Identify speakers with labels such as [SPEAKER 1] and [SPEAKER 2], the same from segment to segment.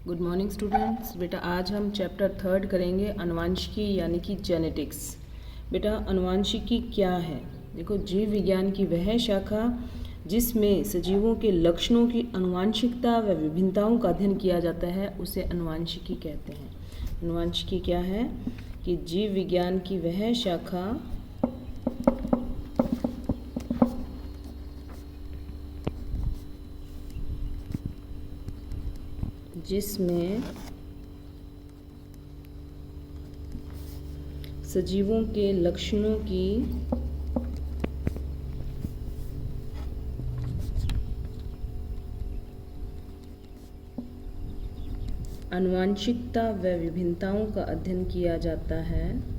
[SPEAKER 1] Good morning students. बेटा आज हम चैप्टर 3 करेंगे आनुवांशिकी यानी कि जेनेटिक्स। बेटा आनुवांशिकी क्या है? देखो, जीव विज्ञान की वह शाखा जिसमें सजीवों के लक्षणों की आनुवांशिकता व विभिन्नताओं का अध्ययन किया जाता है उसे आनुवांशिकी कहते हैं। आनुवांशिकी क्या है कि जीव विज्ञान की वह शाखा जिसमें सजीवों के लक्षणों की आनुवांशिकता व विभिन्नताओं का अध्ययन किया जाता है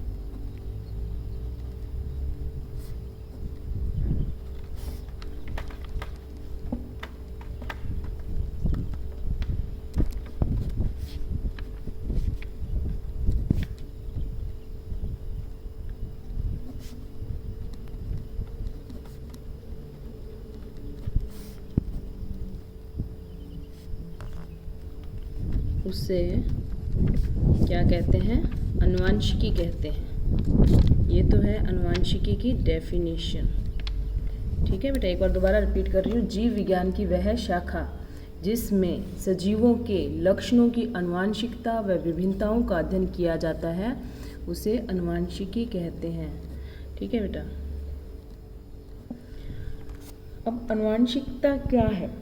[SPEAKER 1] उसे क्या कहते हैं? आनुवांशिकी कहते हैं। ये तो है आनुवांशिकी की डेफिनेशन। ठीक है बेटा, एक बार दोबारा रिपीट कर रही हूँ। जीव विज्ञान की वह शाखा जिसमें सजीवों के लक्षणों की आनुवांशिकता व विभिन्नताओं का अध्ययन किया जाता है उसे आनुवांशिकी कहते हैं। ठीक है बेटा। अब आनुवांशिकता क्या है?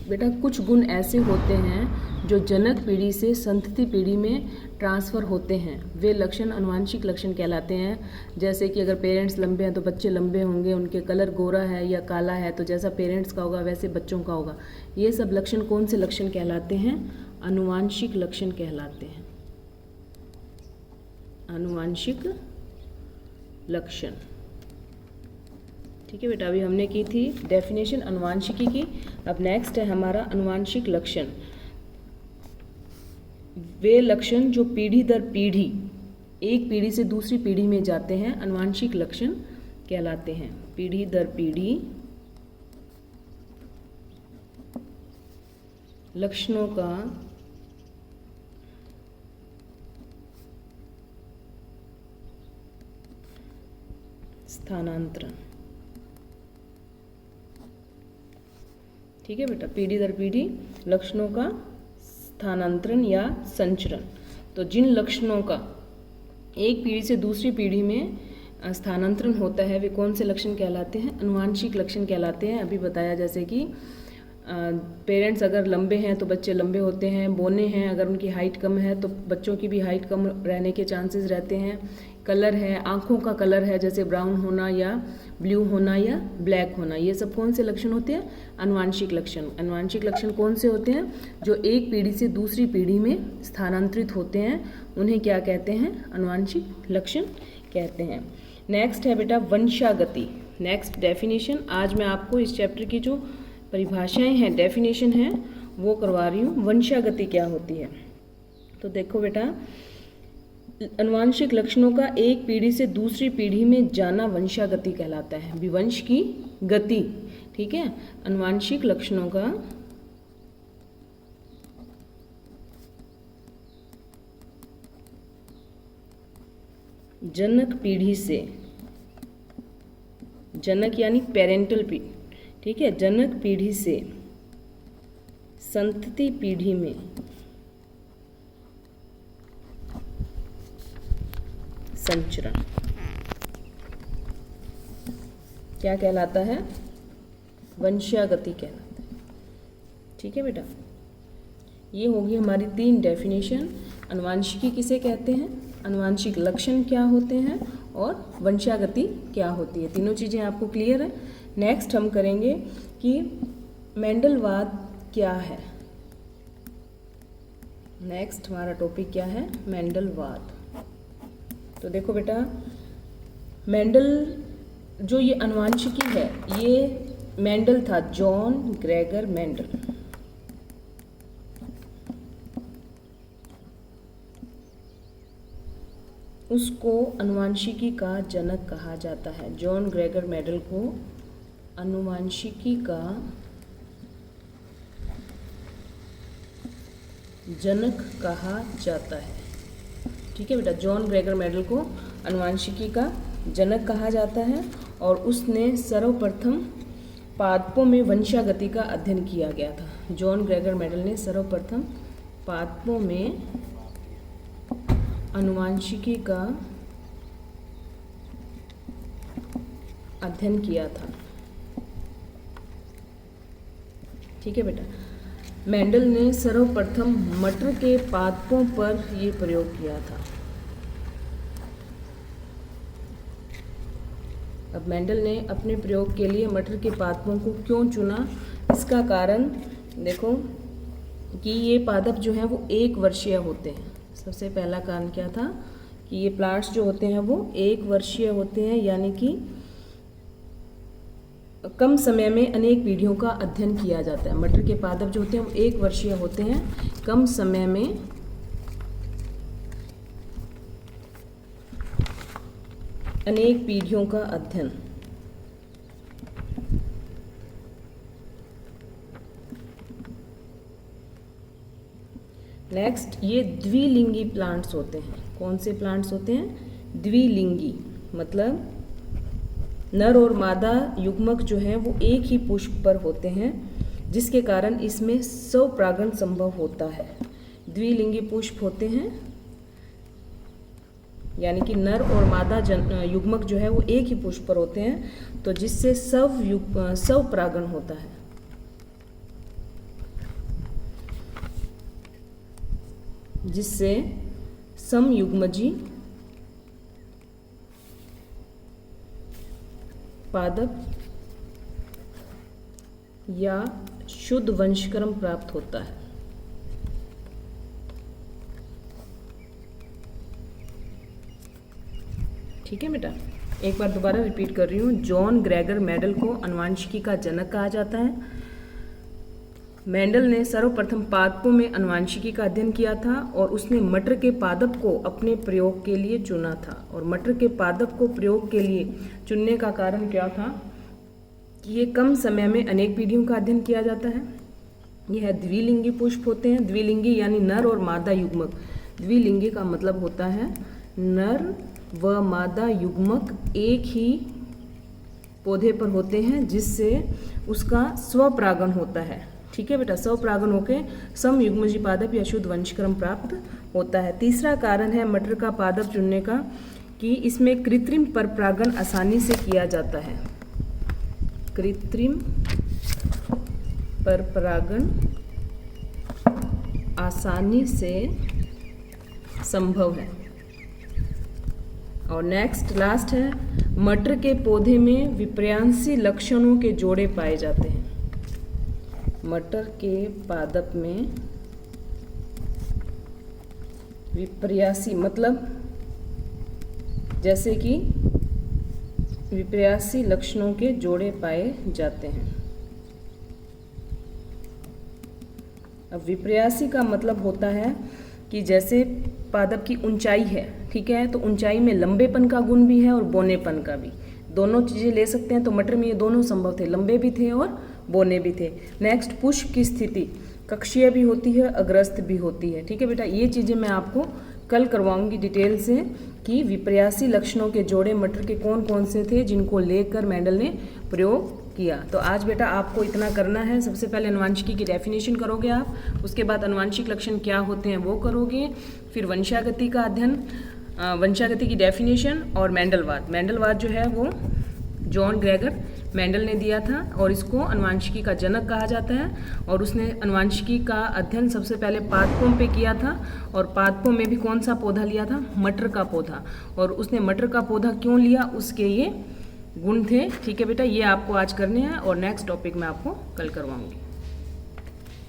[SPEAKER 1] बेटा कुछ गुण ऐसे होते हैं जो जनक पीढ़ी से संतति पीढ़ी में ट्रांसफ़र होते हैं, वे लक्षण आनुवांशिक लक्षण कहलाते हैं। जैसे कि अगर पेरेंट्स लंबे हैं तो बच्चे लंबे होंगे, उनके कलर गोरा है या काला है तो जैसा पेरेंट्स का होगा वैसे बच्चों का होगा। ये सब लक्षण कौन से लक्षण कहलाते हैं? आनुवांशिक लक्षण कहलाते हैं। आनुवांशिक लक्षण। ठीक है बेटा, अभी हमने की थी डेफिनेशन आनुवांशिकी की। अब नेक्स्ट है हमारा आनुवांशिक लक्षण। वे लक्षण जो पीढ़ी दर पीढ़ी एक पीढ़ी से दूसरी पीढ़ी में जाते हैं आनुवांशिक लक्षण कहलाते हैं। पीढ़ी दर पीढ़ी लक्षणों का स्थानांतरण। ठीक है बेटा, पीढ़ी दर पीढ़ी लक्षणों का स्थानांतरण या संचरण। तो जिन लक्षणों का एक पीढ़ी से दूसरी पीढ़ी में स्थानांतरण होता है वे कौन से लक्षण कहलाते हैं? आनुवांशिक लक्षण कहलाते हैं। अभी बताया जैसे कि पेरेंट्स अगर लंबे हैं तो बच्चे लंबे होते हैं, बौने हैं अगर उनकी हाइट कम है तो बच्चों की भी हाइट कम रहने के चांसेस रहते हैं। कलर है, आँखों का कलर है जैसे ब्राउन होना या ब्लू होना या ब्लैक होना, ये सब कौन से लक्षण होते हैं? आनुवांशिक लक्षण। आनुवांशिक लक्षण कौन से होते हैं? जो एक पीढ़ी से दूसरी पीढ़ी में स्थानांतरित होते हैं उन्हें क्या कहते हैं? आनुवांशिक लक्षण कहते हैं। नेक्स्ट है बेटा वंशागति। Next definition. आज मैं आपको इस चैप्टर की जो परिभाषाएं हैं, डेफिनेशन है, वो करवा रही हूँ। वंशागति क्या होती है? तो देखो बेटा, आनुवांशिक लक्षणों का एक पीढ़ी से दूसरी पीढ़ी में जाना वंशागति कहलाता है। विवंश की गति। ठीक है, आनुवांशिक लक्षणों का जनक पीढ़ी से, जनक यानी पेरेंटल पीढ़ी, ठीक है, जनक पीढ़ी से संतति पीढ़ी में संचरण क्या कहलाता है? वंशागति कहलाता है। ठीक है बेटा, ये होगी हमारी 3 डेफिनेशन। आनुवांशिकी किसे कहते हैं, आनुवांशिक लक्षण क्या होते हैं और वंशागति क्या होती है। तीनों चीज़ें आपको क्लियर है। नेक्स्ट हम करेंगे कि मेंडलवाद क्या है। नेक्स्ट हमारा टॉपिक क्या है? मेंडलवाद। तो देखो बेटा, मेंडल जो ये आनुवांशिकी है, ये मेंडल था, जॉन ग्रेगर मेंडल। उसको आनुवांशिकी का जनक कहा जाता है। जॉन ग्रेगर मेंडल को आनुवांशिकी का जनक कहा जाता है। ठीक है बेटा, जॉन ग्रेगर मेंडल को आनुवंशिकी का जनक कहा जाता है और उसने सर्वप्रथम पादपों में वंशागति का अध्ययन किया गया था। जॉन ग्रेगर मेंडल ने सर्वप्रथम पादपों में आनुवंशिकी का अध्ययन किया था। ठीक है बेटा, मेंडल ने सर्वप्रथम मटर के पादपों पर ये प्रयोग किया था। अब मेंडल ने अपने प्रयोग के लिए मटर के पादपों को क्यों चुना, इसका कारण देखो कि ये पादप जो हैं वो 1 वर्षीय होते हैं। सबसे पहला कारण क्या था कि ये प्लांट्स जो होते हैं वो 1 वर्षीय होते हैं, यानी कि कम समय में अनेक पीढ़ियों का अध्ययन किया जाता है। मटर के पादप जो होते हैं वो 1 वर्षीय होते हैं, कम समय में अनेक पीढ़ियों का अध्ययन। नेक्स्ट, ये द्विलिंगी प्लांट्स होते हैं। कौन से प्लांट्स होते हैं? द्विलिंगी, मतलब नर और मादा युग्मक जो हैं वो एक ही पुष्प पर होते हैं, जिसके कारण इसमें स्वपरागण संभव होता है। द्विलिंगी पुष्प होते हैं, यानी कि नर और मादा युग्मक जो है वो एक ही पुष्प पर होते हैं, तो जिससे स्वपरागण होता है। जिससे समयुग्मजी पादप या शुद्ध वंशक्रम प्राप्त होता है। ठीक है बेटा, एक बार दोबारा रिपीट कर रही हूँ। जॉन ग्रेगर मेंडल को आनुवंशिकी का जनक कहा जाता है। मेंडल ने सर्वप्रथम पादपों में आनुवंशिकी का अध्ययन किया था और उसने मटर के पादप को अपने प्रयोग के लिए चुना था। और मटर के पादप को प्रयोग के लिए चुनने का कारण क्या था कि ये कम समय में अनेक पीढ़ियों का अध्ययन किया जाता है। यह द्विलिंगी पुष्प होते हैं। द्विलिंगी यानी नर और मादा युग्मक। द्विलिंगी का मतलब होता है नर व मादा युग्मक एक ही पौधे पर होते हैं, जिससे उसका स्वपरागण होता है। ठीक है बेटा, स्वपरागण होकर समयुग्मजी पादप या शुद्ध वंशक्रम प्राप्त होता है। तीसरा कारण है मटर का पादप चुनने का कि इसमें कृत्रिम परपरागण आसानी से किया जाता है। कृत्रिम परपरागण आसानी से संभव है। और नेक्स्ट लास्ट है, मटर के पौधे में विपर्यांसी लक्षणों के जोड़े पाए जाते हैं। मटर के पादप में विपर्यासी मतलब जैसे कि विपर्यासी लक्षणों के जोड़े पाए जाते हैं। अब विपर्यासी का मतलब होता है कि जैसे पादप की ऊंचाई है, ठीक है, तो ऊंचाई में लंबेपन का गुण भी है और बौनेपन का भी। दोनों चीज़ें ले सकते हैं, तो मटर में ये दोनों संभव थे, लंबे भी थे और बौने भी थे। नेक्स्ट, पुष्प की स्थिति कक्षीय भी होती है, अग्रस्त भी होती है। ठीक है बेटा, ये चीज़ें मैं आपको कल करवाऊंगी डिटेल से कि विपर्यासी लक्षणों के जोड़े मटर के कौन कौन से थे जिनको लेकर मेंडल ने प्रयोग किया। तो आज बेटा आपको इतना करना है। सबसे पहले आनुवंशिकी की डेफिनेशन करोगे आप, उसके बाद आनुवंशिक लक्षण क्या होते हैं वो करोगे, फिर वंशागति का अध्ययन, वंशागति की डेफिनेशन और मेंडलवाद। मेंडलवाद जो है वो जॉन ग्रेगर मेंडल ने दिया था और इसको आनुवंशिकी का जनक कहा जाता है। और उसने आनुवंशिकी का अध्ययन सबसे पहले पादपों पे किया था और पादपों में भी कौन सा पौधा लिया था? मटर का पौधा। और उसने मटर का पौधा क्यों लिया, उसके ये गुण थे। ठीक है बेटा, ये आपको आज करने हैं और नेक्स्ट टॉपिक मैं आपको कल करवाऊंगी।